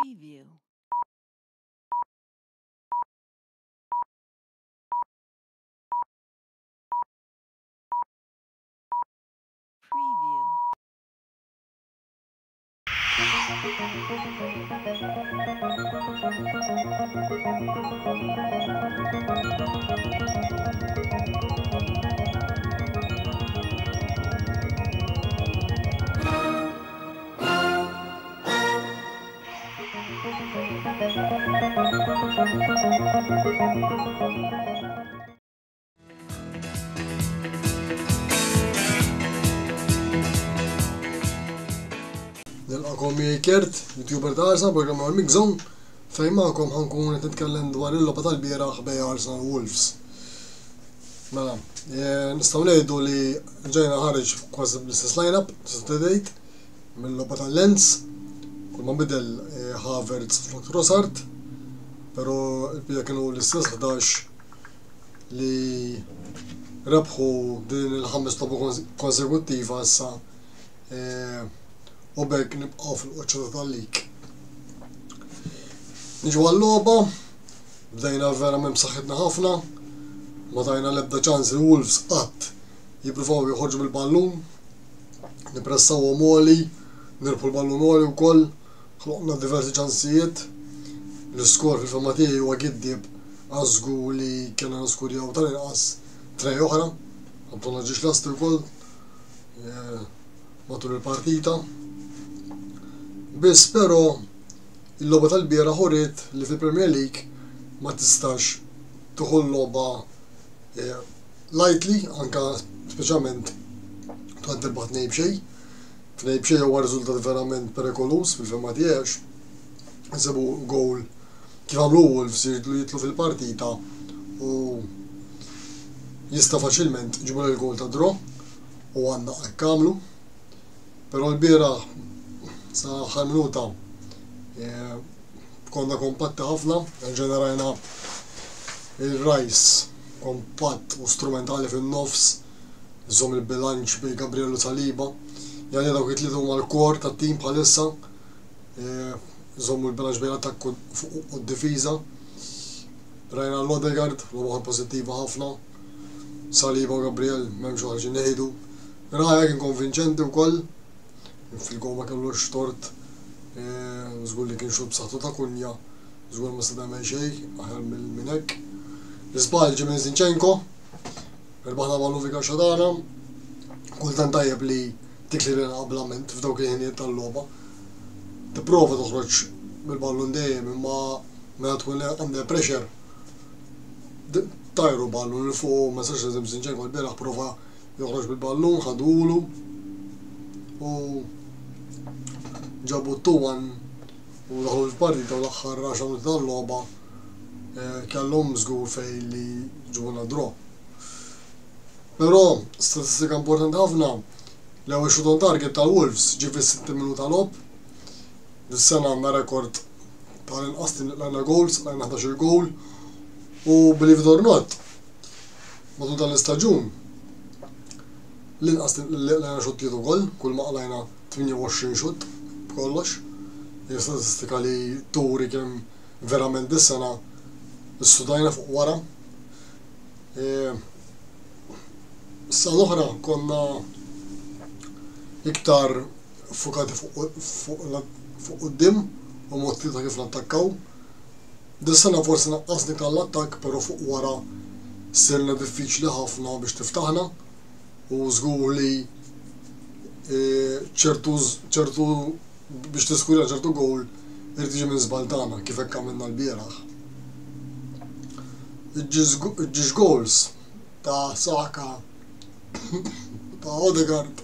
Preview. Preview. Nilqakom Kert, YouTuber ta' Arsenal, programma għal Migzon, fejn magħkom ħankun qed nitkellem dwar il-logħba tal-bieraħ bejn Arsenal u Wolves. Mela, nistgħu ngħidu li ġejna ħareġ kważi bl-istess line-up, tgħid, mill-logħba tal-Lens, kull ma bidel Havertz flok Trossard, però l-bija kienu l-istess 11 li rebħu din il-5 logħba konsekuttiva issa u bekk nibqgħu fil-qoċċata tal-lig. Niġu għall-logħba, bdejna verament b'saħħitna ħafna, ma tajna l-ebda ċans li Wolves qatt jippruvaw joħorġu bil-ballun, nippressawhom għoli, nirbħu l-ballun għoli wkoll, ħloqna diversi ċansijiet. L-iskor fil-fema tiegħi huwa giddieb għażgu li kellna niskurjaw tal-inqas trej oħra, għabtuna ġiex lasti wkoll matul il-partita. Biss però il-logħba tal-bieraħ uriet li fil-Premier League ma tistax tieħu l-logħba lightly, anke speċjalment tant tirbaħ tnejn b'xejn. Tnejn b'xejn huwa riżultat verament perikolus fil-fema tiegħek. Insibu gowl kif għamlu Wolves jitlu fil-partita u jista' faċilment ġibu l-gowl ta' draw u għandna hekk għamlu. Però l-bieraħ sa aħħar minuta konna kompatti ħafna, ġenerajna il-Rice kompatt u strumentali fin-nofs, żomm il-bilanċ bejn Gabriel u Saliba, jani dawk it-tlieta huma l-kor tat-tim bħalissa, żommu l-bilanċ bejn l-attakk u d-difiża. Rajna l-Odegaard, l-oħra pożittiva ħafna, Saliba u Gabriel m'hemmx ħaġa ngħidu. Raja kien konvinċenti wkoll, fil-gol ma kellux tort, żgur li kien xut b'saħħtu ta' kunja, żgur ma seta' jagħmel xejn aħjar minn hekk. L-isbal ġie minn Zinchenko, irbaħna ballu fi kaxxa tagħna, kultant tajjeb li tikli rinqablament f'dawk il-ħinijiet tal-logħba. Tipprova toħroġ bil-ballun dejjem imma meta tkun under pressure tajru ballun il fuq ma sax eżem Zinchenko l-bieraħ prova joħroġ bil-ballun, ħadulu u ġabu t-tuwan u daħlu l-partita u l-axħar 10 minuti tal-logħba kellhom żgur fejn li ġibuna draw. Però statistika importanti ħafna l-ewwel shoot on target tal-Wolves ġie fis-60 minuta tal-logħb. Dis-sena għandna rekord tal-inqas lajna goals, lajna 11 goal u believe it or not matul tal-istaġun l-inqas lajna xuttijiet ukoll, kull ma qlajna 28 xut b'kollox. Hija statistika li turi kemm verament dis-sena issudajna fuq wara. Issa l-oħra konna iktar fukati fuq quddiem u mod ta' kif nattakkaw. Dis-sena forsi naqqasni tal-attakk, però fuq wara sirna diffiċli ħafna biex tiftaħna u żgur li ċertu biex tiskurja ċertu gowl irid tiġi minn żball tagħna kif hekk għamilna l-bieraħ. Iġġiex goals ta' Saka ta' Odegaard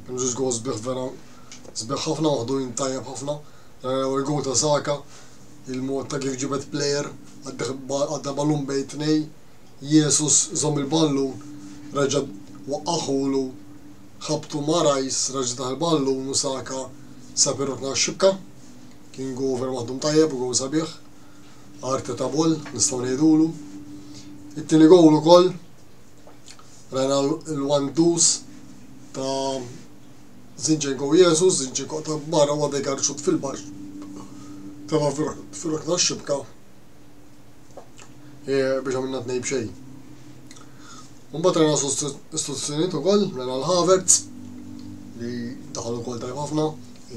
kienu ġiex goals sbieħ ħafna waħdujn tajjeb ħafna. Il-gowl ta' Saka, il-mod ta' kif ġibet plejer għadda ballun bejn tnejn, Jesus żomm il-ballun reġa' waqqaħulu ħabtu ma' Rice raġa' taħ il-ballun u Saka sab irrokna x-xibka, kien gow ver maħdum tajjeb u gow sabiħ, arti ta' boll nistgħu ngħidulu. It-tieni gowl ukoll rajna l-1-2 ta' Zinchenko u Jesus, Zinchenko ta' barra u Odegaard xut fil-baxx Tava fil-rok ta' xibka biex għamilna t-nej bxej. Mbagħad rajna istituzzjonijiet ukoll, rajna l-Havertz li daħal ukoll tajb ħafna,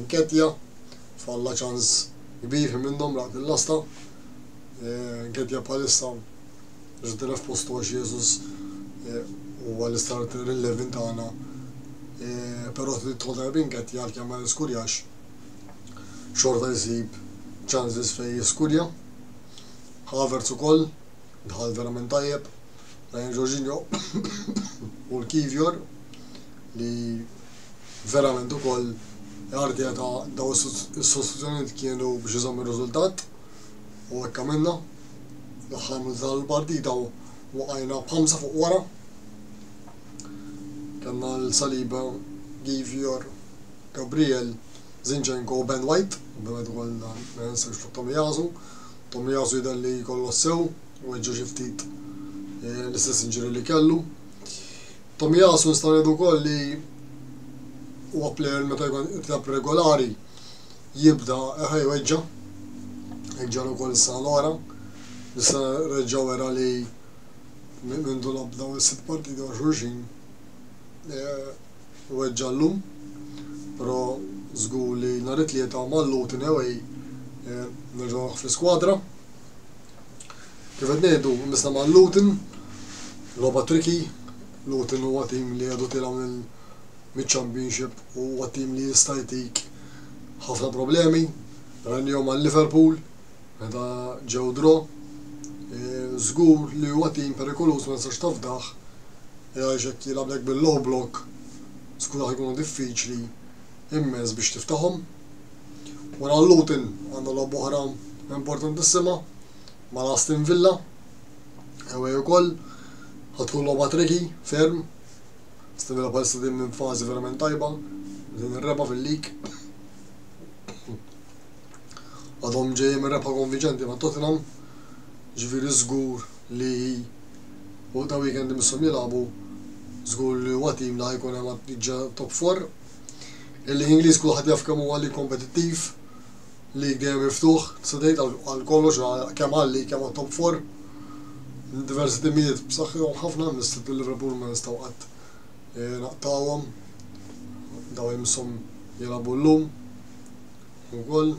Nketja, falla ċans kbir minnhom raqt il-lasta. Nketja bħalissa ġdina f'postu għax Jezus huwa l-starter il-11 tagħna, però tidħol tajb Nketja għalkemm ma jiskurjax xorta jsib ċansis fejn jiskurja. Havertz ukoll dħal verament tajjeb, rajn Jorginho u l-Kivjor li verament ukoll għardija ta' daw is-sostituzzjonijiet kienu biex iżommu r-riżultat u hekk għamilna. L-aħħar tal-partita waqajna b'5 fuq wara. Kellna l-Saliba, Kivjor, Gabriel, Zinchenko u Ben White, b'għed ukoll ma ninsewx fuq Tomiyasu. Tomiyasu jidher li jkollu sew u ġġa xi ftit l-istess inġuri li kellu. Tomiyasu nistgħu ngħidu wkoll li huwa plejer meta jkun irtab regolari jibda weġġa' ukoll is-sena l-ora. Issa reġgħu wera li minn dul abdaw is-sitt partiti u xulxin weġġa' llum, però żgur li nhar it-tlieta mal-Luton away nerġgħu fl-iskwadra. Kif qed ngħidu misna mal-Luton, logħba triki, Luton huwa tim li għadu tilgħu mid-Championship u huwa tim li jista' jtik ħafna problemi. Rajnihom mal-Liverpool meta ġew draw. Żgur li huwa tim perikolus ma nistax tafdaħ għax hekk jilgħablek bil-low block żgur ħajkunu diffiċli immens biex tiftaħhom. Wara l-Luton għandna logħba oħra importantissima mal-Aston Villa, away ukoll ħatkun logħba triki ferm. Aston Villa bħalissa din minn fażi verament tajba, din ir-reba fil-lig. Għadhom ġejjin minn rebħa konvinċenti ma' Tottenham, ġifieri żgur li u ta' weekend imisshom jilagħbu żgur li huwa tim li ħajkun hemm jiġġa top 4. Il-lig Ingliż kulħadd jaf kemm huwa lig kompetittiv, lig dejjem miftuħ, tgħid għal kollox kemm għal-lig kemm għat-top 4. Diversi timijiet b'saħħithom ħafna, mistet il-Liverpool ma nistgħu qatt naqtawhom, daw imisshom jilagħbu llum ukoll.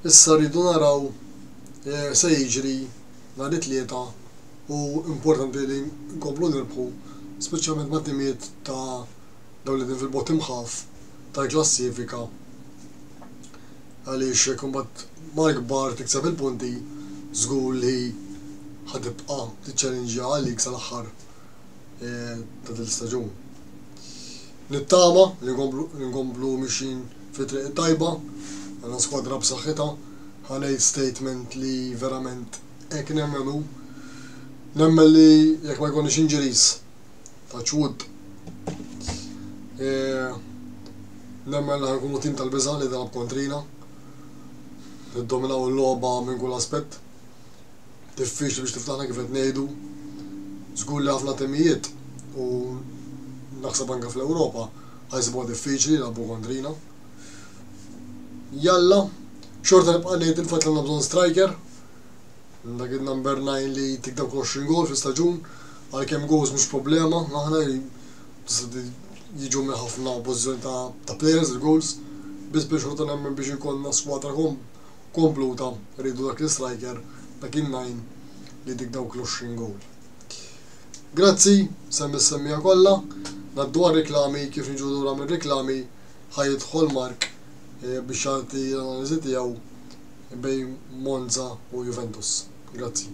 Issa rridu naraw se jiġri nhar it-tlieta u importanti li nkomplu nirbħu, speċjalment ma' timijiet ta' dawn li din fil-bottom half tal-klassifika. Għaliex jekk imbagħad mal-kbar tikseb il-punti żgur li ħatibqa' tiċċallenġja għalik sal-aħħar ta' dil-staġun. Nittama li nkomplu mixin fit-triq tajba, għandna skwadra b'saħħitha, ħanejt statement li verament hekk nemmenu. Nemmen li jekk ma jkunx injuries touch wood. Nemmen li ħankunu tim tal-biża li dalab kontrina. Niddominaw il-logħba minn kull aspett. Diffiċli biex tiftaħna kif qed ngħidu. Żgur li ħafna timijiet u naħseb anke fl-Ewropa ħajsibuha diffiċli jilagħbu kontrina. Jalla, xorta nibqa' ngħid il-fatt li għandna bżonn striker. Dak il-number 9 li tik dawk 20 gol fl-istaġun, għalkemm goals mhux problema, aħna jiġu minn ħafna pożizzjoni ta' players il-goals, biss biex xorta nemmen biex ikollna squadra kompluta rridu dak l-striker dak il-9 li tik dawk l-20 gol. Grazzi, semmija kollha, naddu għar-reklami kif niġu lura minn-reklami ħajidħol Mark biex jagħti l-analiżi tiegħu bejn Monza u Juventus. Grazzi.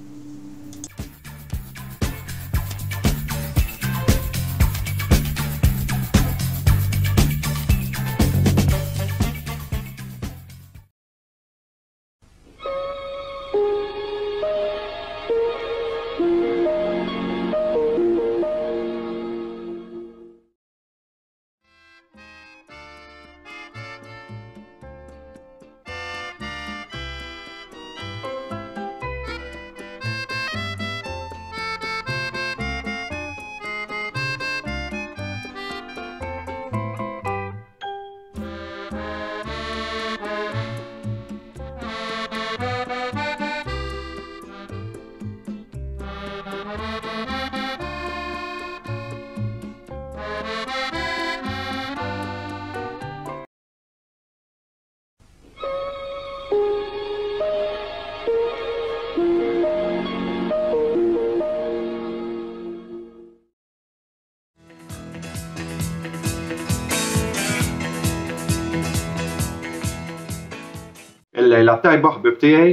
il-lejla tajba ħbib tiegħi.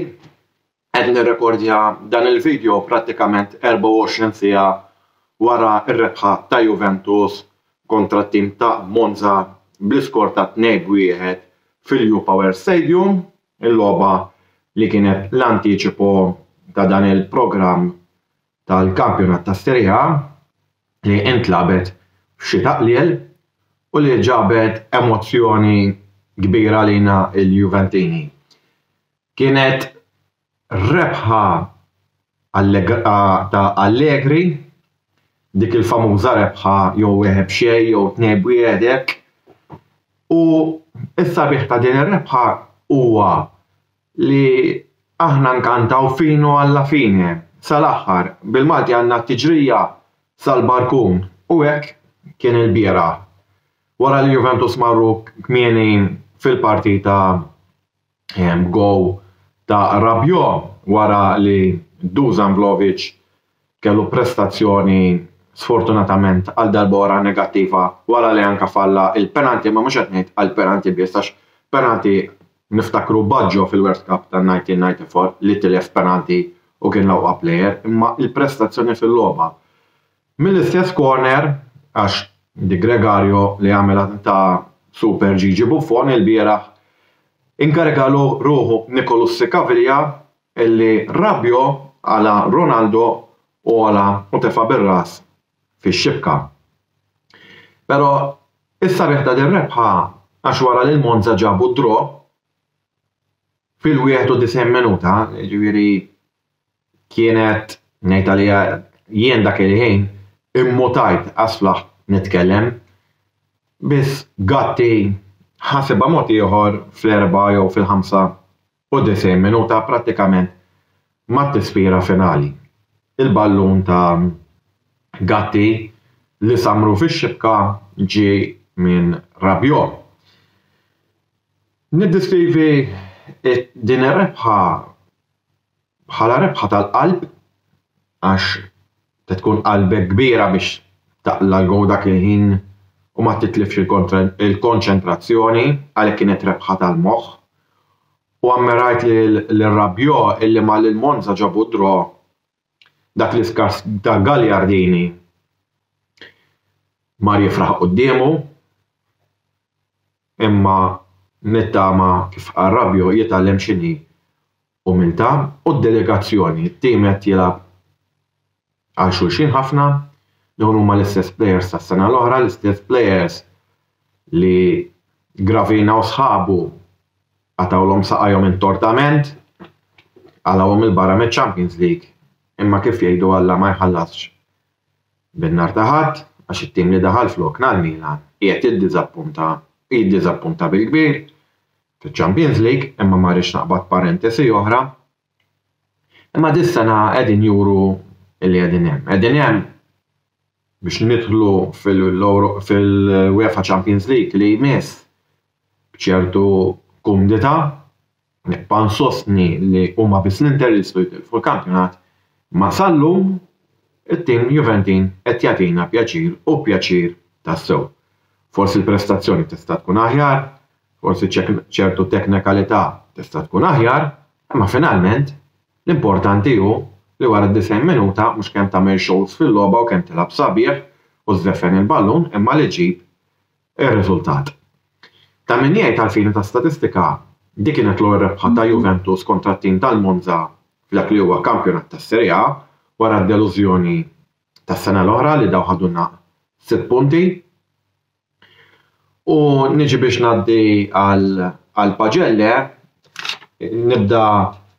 Qed nirrekordja dan il-video prattikament 24 siegħa wara r-rebħa ta' Juventus kontra t-tim ta' Monza bl-iskor ta' 2-1 fil-U-Power Stadium, il-logħba li kienet l-antiċipo ta' dan il-programm tal-kampjonat ta' Serie A li intlabet f'xi taqliel u li ġabet emozzjoni kbira lina il-Juventini. Kienet rebħa ta' Allegri, dik il-famuża rebħa jew wieħed xejn jew 2-1 u is-sabiħ ta' din ir-rebħa huwa li aħna nkantaw finu alla fine sal-aħħar bil-Malti għandna t-tiġrija sal-barkun u hekk kien il-bieraħ. Wara li Juventus marru kmieni fil-partita gow ta' Rabiot wara li Dusan Vlahovic kellu prestazzjoni sfortunatament għal darb'oħra negattiva wara li anke falla il-penalti ma mhux qed ngħid għal penalti biss għax penalti niftakru Baggio fil-World Cup tan-1994 li tilef penalti u kien l-ewwel plejer, imma il-prestazzjoni fil-logħba. Mill-istess corner għax Di Gregario li għamela ta' Super Gigi Buffon il-bieraħ inkarigalu ruħu Nicolas Caviglia illi Rabiot għala Ronaldo u għala utefa bir-ras fix-xibka. Però is-sabiħ ta' din rebħa għax wara li l-Monza ġabu draw fil-91 minuta, ġifieri kienet ngħid għaliha jien dak il-ħin immutajt asflaħ nitkellem, biss Gatti ħasibha mod ieħor fl-4 jew fil-95 minuta prattikament mat-tispira finali. Il-ballun ta' Gatti li samru fix-xibka ġie minn Rabiot. Niddiskrivi din ir-rebħa bħala rebħa tal-qalb għax tkun qalbek kbira biex taqla l-gow dak il-ħin u ma titlifx il-konċentrazzjoni għalhekk kienet rebħa tal-moħħ. U ammirajt li Rabiot illi ma lil-Monza ġabu draw dak l-iskars ta' Gagliardini mar jifraħ qudiemu imma nittama kif qal Rabiot jitgħallem x'inhi umiltà u d-delegazzjoni. T-tim qed jilgħab għal xulxin ħafna. Dawn huma l-istess plejers tas-sena l-oħra, l-istess plejers li Gravina u sħabu għatawlhom saqajhom intortament għalawhom il-barra miċ-Champions League. Imma kif jgħidu Alla ma jħallasx bin-nar ta' ħadd għax it-tim li daħal flokna l-Milan qiegħed jiddiżappunta bil-kbir fiċ-Champions League imma ma rridx naqbad parentesi oħra. Imma dis-sena qegħdin juru li qegħdin hemm biex nidħlu fil-UEFA Champions League li jmiss b'ċertu kumdità, nibqa' nsostni li huma biss l-Inter fuq il-kampjonat, ma sallum it-tim Juventin qed jagħtina pjaċir u pjaċir tassew. Forsi l-prestazzjoni tista' tkun aħjar, forsi ċertu teknikalità tista' tkun aħjar, imma finalment l-importanti hu li wara d-90 minuta mhux kemm tagħmel shows fil-logħba u kemm tilgħab sabiħ u żdeffen il-ballun imma li ġib ir-riżultat. Ta' min jgħid għalfien ta' statistika dik kienet l-ewwel rebħa ta' Juventus kontra t-tim tal-Monza f'dak li huwa kampjonat tas-Serie A wara d-delużjoni tas-sena l-oħra li daw ħadulna 6 punti. U niġi biex ngħaddi għal Pagelle, nibda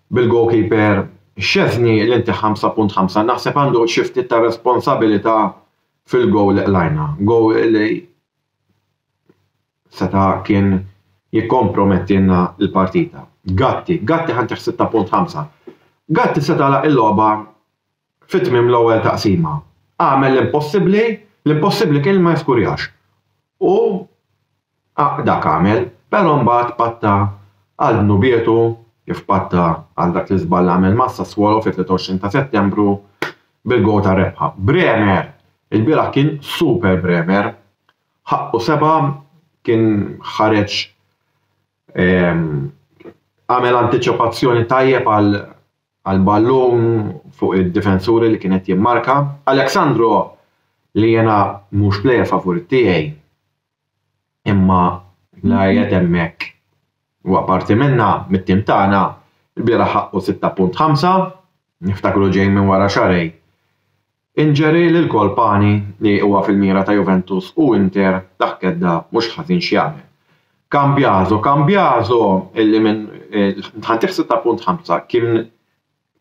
bil-goalkeeper Szczesny li inti 5.5 naħseb għandu xi ftit ta' responsabilità fil-gowl li qlajna. Gowl li seta' kien jikkompromettilna l-partita. Gatti ħanteħ 6.5. Gatti seta' laq il-logħba fit-tmiem l-ewwel taqsima. Għamel l-impossibbli kien ma jiskurjax. U dak għamel, però mbagħad patta għal dnubietu kif patta għal dak li żball għamel ma' Sassuolo fit-23 ta' Settembru bil-gowl ta' rebħa. Bremer, il-bieraħ kien super Bremer, ħaqqu seba' kien ħareġ għamel antiċipazzjoni tajjeb għal-ballun fuq id-difensuri li kienet jimmarka. Aleksandro li jena mhux plejer favorit tiegħi imma la hemmhekk u apparti minna mit-tim tagħna il-bieraħ ħaqqu 6.5 niftakru ġej minn wara xarej. Inġeri lil Kolpani li huwa fil-mira ta' Juventus u Inter daħkedda mhux ħażin x'jagħmel. Cambiaso illi minn ħantih 6.5 kien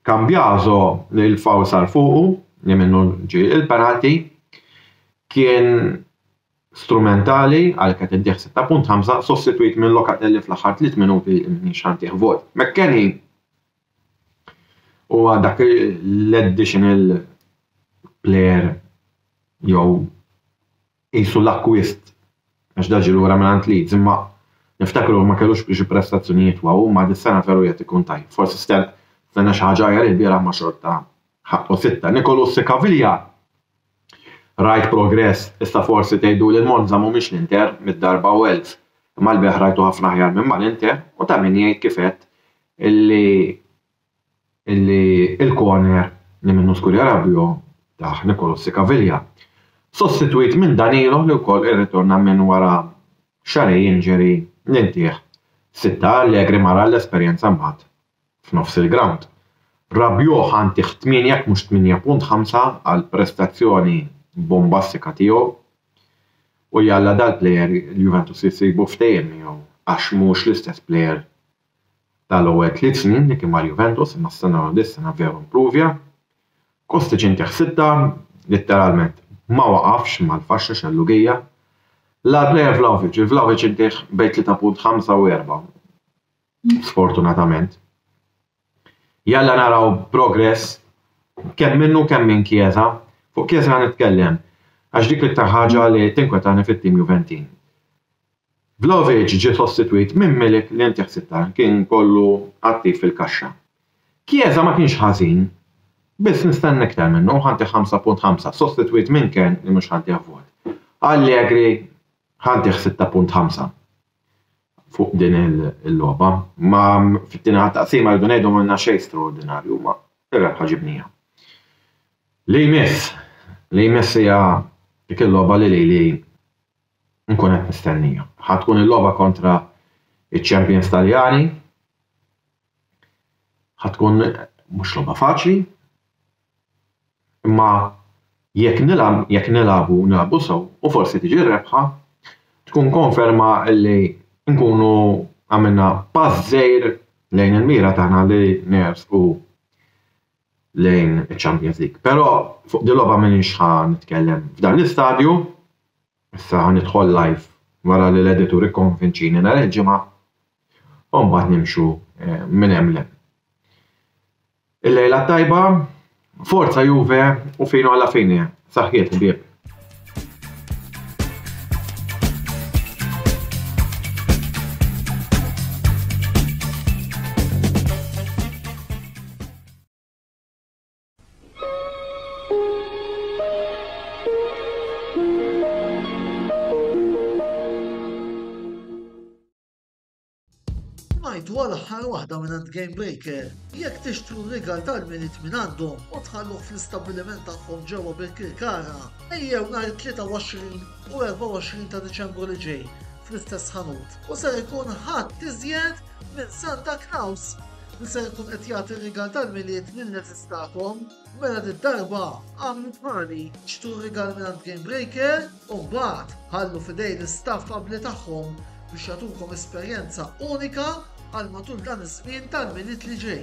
Cambiaso li l-fawl sar fuqu li minnu ġie il-penalti kien strumentali għal qed intih 6.5 sostitwit minn Locatelli fl-aħħar 3 minuti minix ħantih vot. McKennie huwa dak l-additional player jew qisu l-acquist għax daġi lura minn Leeds imma niftakru ma kellux xi prestazzjonijiet waw ma dis-sena veru qed ikun tajjeb. Forsi stenna xi ħaġa aħjar il-bieraħ ma xorta ħaqqu 6. Nicolas Caviglia rajt progress issa forsi tgħidu li l-Monza mhumiex l-Inter mid-darba Wales imma l-beħ rajtu ħafna aħjar minn mal-Inter u ta' min jgħid kif qed illi il-corner li minnu Skurja Rabbio taħ Nicolas Caviglia. Sostitwit minn Danilo li wkoll irritorna minn wara xarej inġeri l-intieħ 6 Allegri mara l-esperjenza mbagħad f'nofs il-ground. Rabbio ħantih 8 jekk mhux 8.5 għal prestazzjoni bombastika tiegħu u jalla dal-plejer il-Juventus jisibu ftehim miegħu għax mhux l-istess plejer tal-ewwel 3 snin li kien mal-Juventus imma s-sena dis-sena veru improvja. Kostic intih 6 letteralment ma waqafx mal-faxxa xellugija. L-plejer Vlahovic intih bejn 3.5 u 4 sfortunatament. Jalla naraw progress kemm minnu kemm minn Chiesa. Fuq Chiesa nitkellem għax dik l-iktar ħaġa li tinkwetani fit-tim Juventin. Vlahovic ġie sostitwit minn Milik li intih 6 kien kollu attiv fil-kaxxa. Chiesa ma kienx ħażin, biss nistenna iktar minnu ħantih 5.5 sostitwit minn Ken li mhux ħantih vot. Allegri ħantih 6.5 fuq din il-logħba, ma fit-tieni taqsima rridu ngħidu minna xejn straordinarju ma ir-rebħa ġibnija. Li jmiss hija dik il-logħba li nkun qed nistennija. Ħatkun il-logħba kontra iċ-Champions Taljani. Ħatkun mhux logħba faċli. Imma jekk nilagħbu sew u forsi tiġi rebħa tkun konferma li nkunu għamilna pass żgħir lejn il-mira tagħna li nersqu lejn iċ-Champions League. Però fuq din logħba m'iniex nitkellem f'dan l-istadju. Issa ħanidħol live wara li l-editur ikkonvinċini nhar il-ġimgħa u mbagħad nimxu minn hemm lemm. Il-lejla tajba, forza Juve u finu alla fini, saħħiet bieb. Ngħidu għal-aħħar waħda minn Game Breaker. Jekk tixtru r-rigal tal-minit minn għandhom u tħalluh fl-istabbiliment tagħhom ġewwa Birkirkara, ejjew nhar 23 u 24 ta' Diċembru li ġej fl-istess ħanut u ser ikun ħadd iżjed minn Santa Claus li ser ikun qed jagħti r-rigal tal-miliet lil-neżistakom. Mela d-darba għamlu tmani xtru r-rigal minn Game Breaker u mbagħad ħallu f'idej l-istaff qabbli tagħhom biex jagħtukom esperjenza unika għal matul dan iż-żmien tal-miliet li ġej.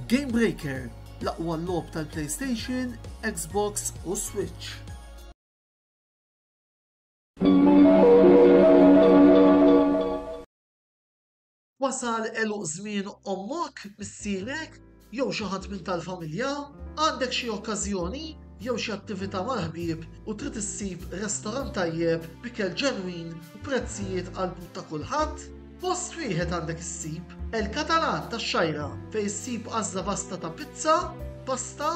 Game Breaker, l-aqwa logħob tal-PlayStation, Xbox u Switch. Wasal eluq żmien ommok, missierek, jew xi ħadd minn tal-familja, għandek xi okkażjoni jew xi attività mal-ħbieb u trid issib restorant tajjeb b'ikel ġenwin u prezzijiet qalbu ta' kulħadd? Post wieħed għandek issib El-Katalan tax-Xajra fejn issib għażla vasta ta' pizza, pasta,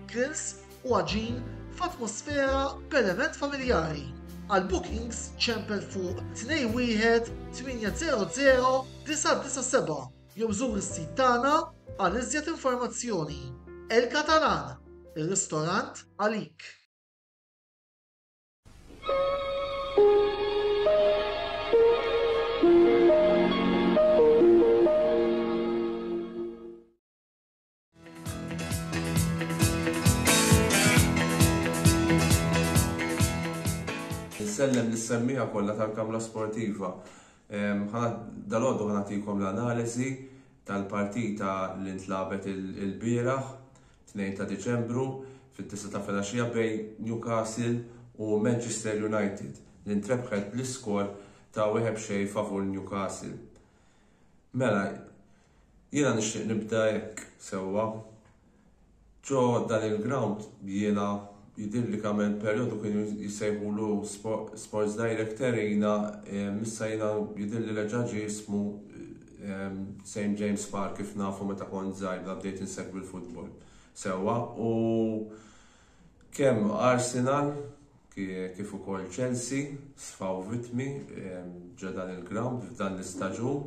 grills u għaġin f'atmosfera b'element familjari. Għal bookings ċempel fuq 21 800 997 jew żur is-sit tagħna għal iżjed informazzjoni. El Catalana, ir-ristorant għalik. Nsellem lis-semmija kollha tal-Kamra Sportiva. Dalgħodu ħanatikom l-analiżi tal-partita li ntlabet il-bieraħ 2 ta' Diċembru fit-9 ta' filgħaxija bejn Newcastle u Manchester United li ntrebħet l-iskor ta' 1-0 favur Newcastle. Mela, jiena nixtieq nibda hekk sewwa. Ġo dan il-ground jiena jidilli kamel periodu kienu jisejħulu Sports Director jiena missa jiena jidilli l-ġaġi jismu St. James Park kif nafu meta kont żgħir bdejt insegwi l-futbol. Sewwa u kemm Arsenal kif ukoll Chelsea sfaw vittmi ġo dan il-ground f'dan l-istaġun.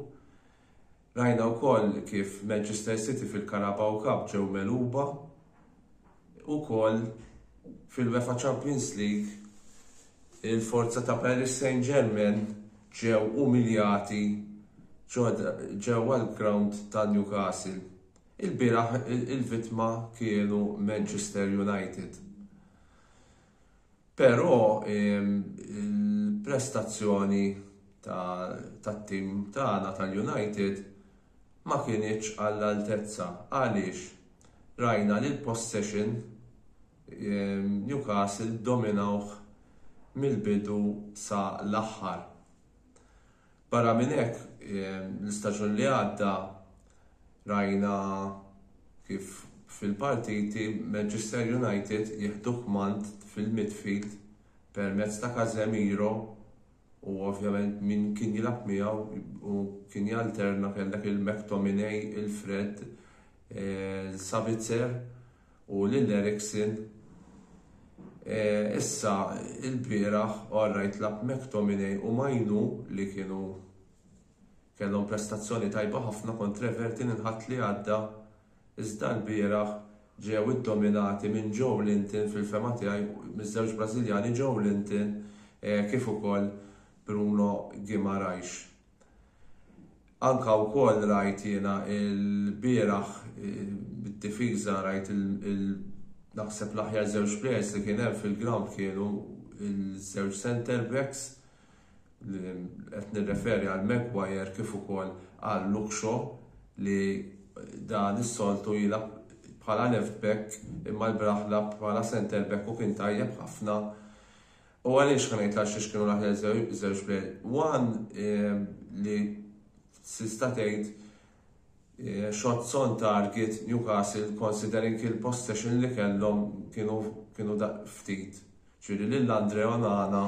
Rajna wkoll kif Manchester City fil-Carabao Cup ġew megħluba ukoll fil-UEFA Champions League il-forza ta' Paris Saint-Germain ġew umiljati ġewwa l-ground ta' Newcastle. Il-bieraħ il-vittma kienu Manchester United. Però il-prestazzjoni tat-tim tagħna tal-United ma kienx għall-altezza. Għaliex rajna li l-possession Newcastle dominawh mill-bidu sa l-aħħar. Barra minn hekk l-istaġun li għadda rajna kif fil-partiti Manchester United jieħdu kmand fil-midfield permezz ta' Casemiro u ovvjament min kien jilgħab miegħu u kien jalterna kellek il-McTominay, il-Fred, il-Sabitzer u l-Eriksen. Issa il-bieraħ orrajt lab McTominay u Majnu li kienu kellhom prestazzjoni tajba ħafna kontra Everton inħatt li għadda iżda l-bieraħ ġew iddominati minn Joe Linton fil-fema tiegħi miż-żewġ Brażiljani Joe Linton kif ukoll Bruno Guimaraes. Anka wkoll rajt jiena il-bieraħ bid-difiża rajt naħseb l-aħjar żewġ players li kien hemm fil-ground kienu il-żewġ center backs li qed nirreferi għal Maguire kif ukoll għal Luke Shaw li dan is-soltu jilgħab bħala left back imma l-bieraħ lab bħala center back u kien tajjeb ħafna. U għaliex ħanejt għax kienu l-aħjar żewġ players. One li tista' tgħid shots on target Newcastle considering il-possession li kellhom kienu ftit. Ġieli lil Andre Onana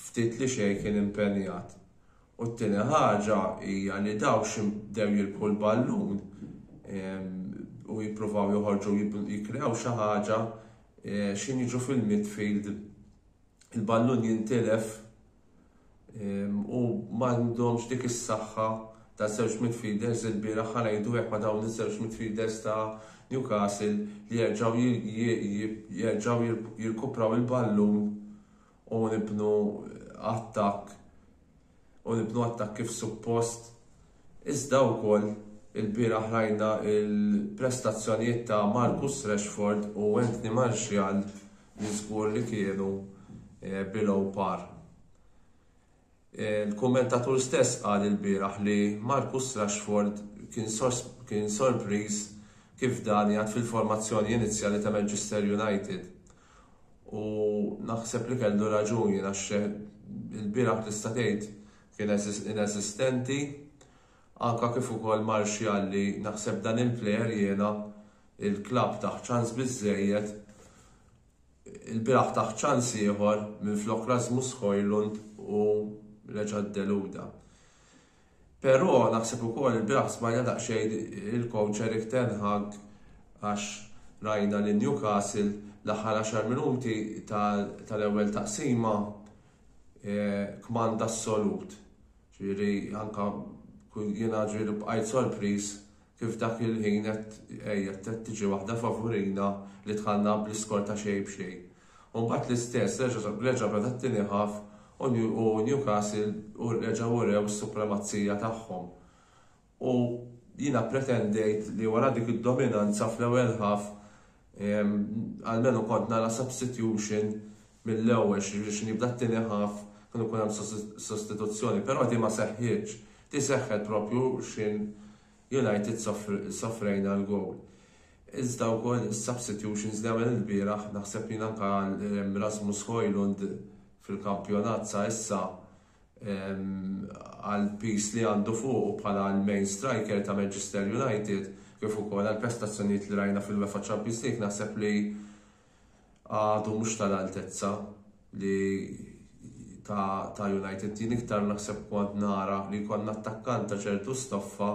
ftit li xejn kien impenjat. U t-tieni ħaġa hija li dawk x'ibdew jirbħu l-ballun u jippruvaw joħorġu jikkrew xi ħaġa x'in jiġu fil-midfield il-ballun jintilef u m'għandhomx dik is-saħħa ta' żewġ midfielders il-bieraħ ħanejdu hekk ma' dawn iż-żewġ midfielders ta' Newcastle li jerġgħu jirkupraw il-ballun u nibnu attakk kif suppost. Iżda wkoll il-bieraħ rajna il-prestazzjonijiet ta' Marcus Rashford u Anthony Martial li żgur li kienu below par. Il-kommentatur stess qal il-bieraħ li Marcus Rashford kien sorpriż kif dan jgħid fil-formazzjoni inizjali ta' Manchester United. U naħseb li kellu raġun għax il-bieraħ tista' tgħid kien inesistenti anke kif ukoll Martial li naħseb dan il-plejer jiena il-klabb taħt ċans biżżejjed il-bieraħ taħt ċans ieħor minflok Rasmus Højlund u reġa' deluda. Però naħseb ukoll il-bieraħ żbalja daqsxejn il-coach Erik ten Hag għax rajna li Newcastle l-aħħar 10 minuti tal-ewwel taqsima kmand assolut. Ġieri anke jiena ġieli bqajt sorpriż kif dak il-ħin qed tiġi waħda favorina li tħallna bl-iskor ta' xejn b'xejn. U mbagħad l-istess reġa' beda t-tieni ħaf u Newcastle reġa' urew is-supremazzija tagħhom. U jiena pretendejt li wara dik id-dominanza fl-ewwel ħaf għalmenu kont nara substitution mill-ewwel biex nibda t-tieni ħaf kienu kun hemm sostituzzjoni, però di ma seħħitx. Di seħħet propju xin United soffrejna l-gowl. Iżda wkoll is-substitutions li għamel il-bieraħ naħseb jien anke Rasmus Højlund fil-kampjonat sa issa għal pis li għandu fuq bħala l-main striker ta' Manchester United kif ukoll għal prestazzjonijiet li rajna fil-UEFA Champions League naħseb li għadu mhux tal-altezza li ta' United. Jien iktar naħseb kont nara li konna attakkant ta' ċertu stoffa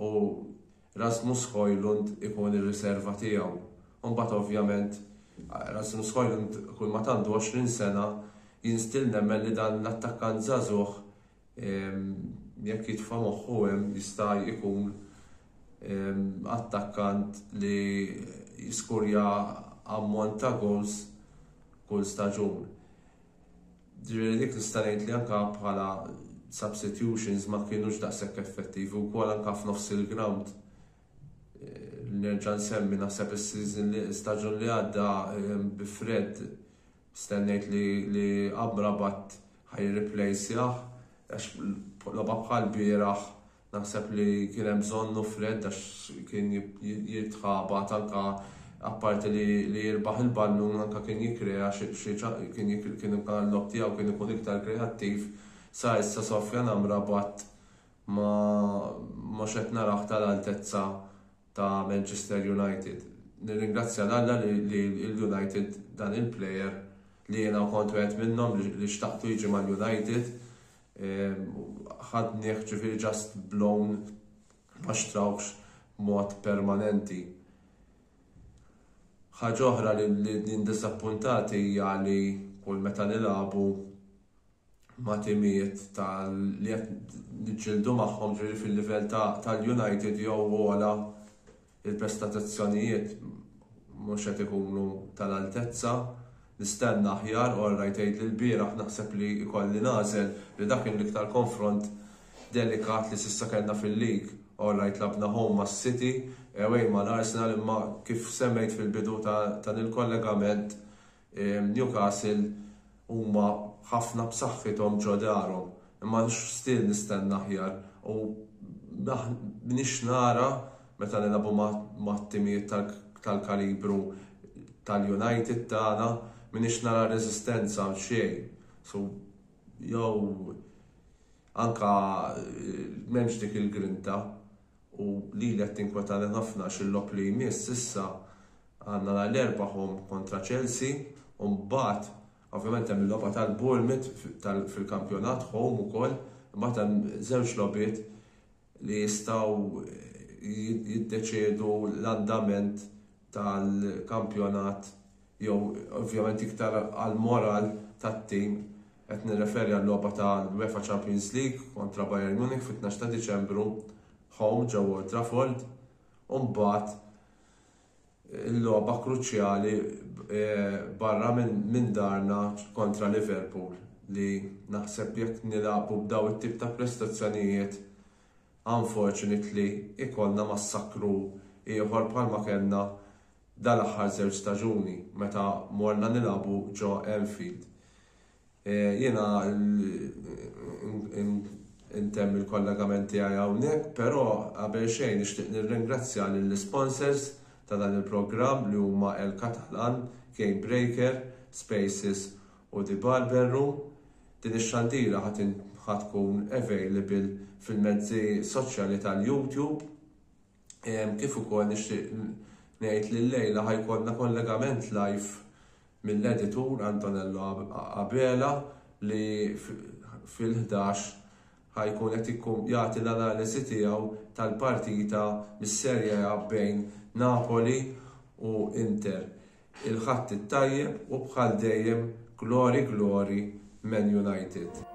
u Rasmus Højlund ikun ir-riserva tiegħu. Imbagħad ovvjament Rasmus Højlund kull ma tandu 20 sena jinstil nemmen li dan l-attakkant żagħżugħ jekk jitfa' moħħu hemm jista' jkun attakkant li jiskurja ammont ta' goals kull staġun. Ġifieri dik nista' ngħid li anke bħala substitutions ma kienux daqshekk effettivi wkoll anke f'nofs il-ground. Nerġa' nsemmi naħseb is-staġun li għadda bi Fred stennejt li Amrabat ħajreplaceah għax logħba bħal bieraħ naħseb li kien hemm bżonnu Fred għax kien jitħabat anke apparti li jirbaħ il-ballun anke kien jikkrea kien l-lob tiegħu kien ikun iktar kreattiv sa issa Sofjan Amrabat ma xed naraħ tal-altezza ta' Manchester United. Nirringrazzja l-Alla li l-United dan il-plejer li jiena kont wieħed minnhom li xtaqtu jiġi mal-United ħadnieh ġifieri just blown ma xtrawx b'mod permanenti. Ħaġa oħra li ndisappuntati hija li kull meta nilagħbu ma' timijiet li qed niġġieldu magħhom ġifieri fil-livell tal-United jew ogħla il-prestazzjonijiet mhux qed ikunu tal-altezza, nistenna aħjar u rajt tgħid li l-bieraħ naħseb li jkolli nagħżel li dak l-iktar konfront delikat li s'issa kellna fil-league. Rajt labna home ma' City, away ma' l-Arsenal imma kif semmejt fil-bidu ta' il-kollegament Newcastle huma ħafna b'saħħithom ġo darhom. Imma stil nistenna aħjar u minix nara meta nilagħbu mat-timijiet tal-kalibru tal-United tagħna minix nara reżistenza għal xejn. So jew anka m'hemmx dik il-grinta u li qed tinkwetani ħafna x'il-lob li jmiss issa għandna l-erba'hom kontra Chelsea u mbagħad ovvjament hemm il-logħba tal-Bournemouth fil-kampjonat home ukoll, imbagħad hemm żewġ logħbiet li jistgħu jiddeċiedu l-andament tal-kampjonat jew ovvjament iktar għall-moral tat-tim qed nirreferi għall-logħba tal-UEFA Champions League kontra Bayern Munich fit-12 ta' Diċembru home ġewwa Old Trafford u mbagħad il-logħba kruċjali barra minn darna kontra Liverpool li naħseb jekk nilagħbu b'daw it-tip ta' prestazzjonijiet unfortunately ikollna massakru ieħor bħalma kellna dal-aħħar żewġ staġuni meta morna nilagħbu ġo Anfield. Jiena intemm il-kollegamenti tiegħi hawnhekk, però qabel xejn nixtieq nirringrazzja lill-sponsors ta' dan il-programm li huma El Catalan, Game Breaker, Spaces u The Barber Room. Din ix-xandira ħadd tkun available fil-mezzi soċjali tal-YouTube. Kif ukoll nixtieq ngħid li llejla ħajkollna kollegament live mill-editur Antonello Abela li fil-11 ħajkun qed jagħti l-analisi tiegħu tal-partita mis-Serje A bejn Napoli u Inter. Il-ħadd it-tajjeb u bħal dejjem Glory Man United.